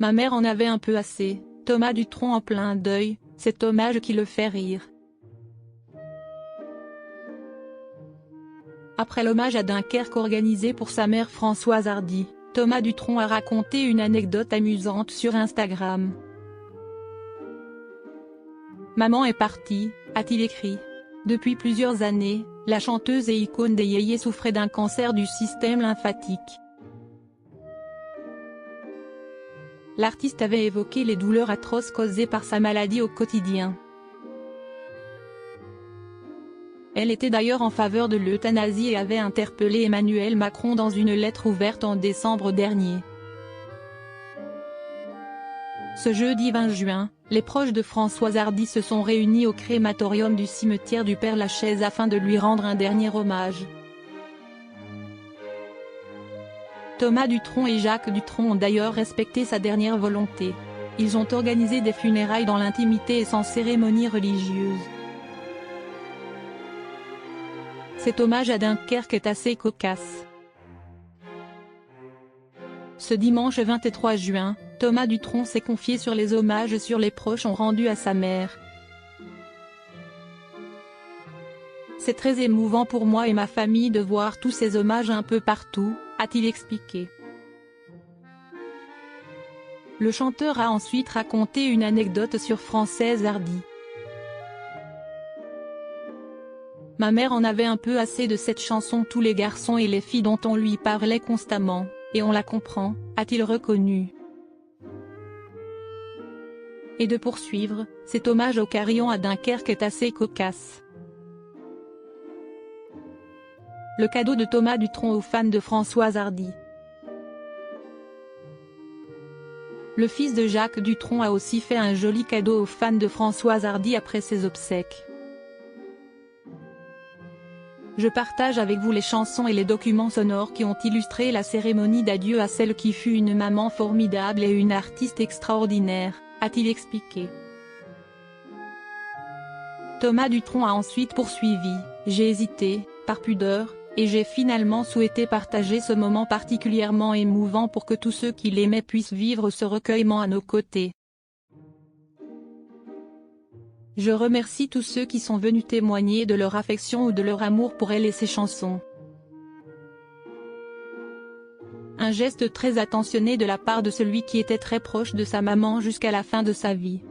Ma mère en avait un peu assez. Thomas Dutronc en plein deuil, cet hommage qui le fait rire. Après l'hommage à Dunkerque organisé pour sa mère Françoise Hardy, Thomas Dutronc a raconté une anecdote amusante sur Instagram. Maman est partie, a-t-il écrit. Depuis plusieurs années, la chanteuse et icône des yéyés souffrait d'un cancer du système lymphatique. L'artiste avait évoqué les douleurs atroces causées par sa maladie au quotidien. Elle était d'ailleurs en faveur de l'euthanasie et avait interpellé Emmanuel Macron dans une lettre ouverte en décembre dernier. Ce jeudi 20 juin, les proches de Françoise Hardy se sont réunis au crématorium du cimetière du Père-Lachaise afin de lui rendre un dernier hommage. Thomas Dutronc et Jacques Dutronc ont d'ailleurs respecté sa dernière volonté. Ils ont organisé des funérailles dans l'intimité et sans cérémonie religieuse. Cet hommage à Dunkerque est assez cocasse. Ce dimanche 23 juin, Thomas Dutronc s'est confié sur les hommages sur les proches ont rendu à sa mère. C'est très émouvant pour moi et ma famille de voir tous ces hommages un peu partout, a-t-il expliqué. Le chanteur a ensuite raconté une anecdote sur Françoise Hardy. Ma mère en avait un peu assez de cette chanson, tous les garçons et les filles dont on lui parlait constamment, et on la comprend, a-t-il reconnu. Et de poursuivre, cet hommage au carillon à Dunkerque est assez cocasse. Le cadeau de Thomas Dutronc aux fans de Françoise Hardy. Le fils de Jacques Dutronc a aussi fait un joli cadeau aux fans de Françoise Hardy après ses obsèques. Je partage avec vous les chansons et les documents sonores qui ont illustré la cérémonie d'adieu à celle qui fut une maman formidable et une artiste extraordinaire, a-t-il expliqué. Thomas Dutronc a ensuite poursuivi, j'ai hésité, par pudeur, et j'ai finalement souhaité partager ce moment particulièrement émouvant pour que tous ceux qui l'aimaient puissent vivre ce recueillement à nos côtés. Je remercie tous ceux qui sont venus témoigner de leur affection ou de leur amour pour elle et ses chansons. Un geste très attentionné de la part de celui qui était très proche de sa maman jusqu'à la fin de sa vie.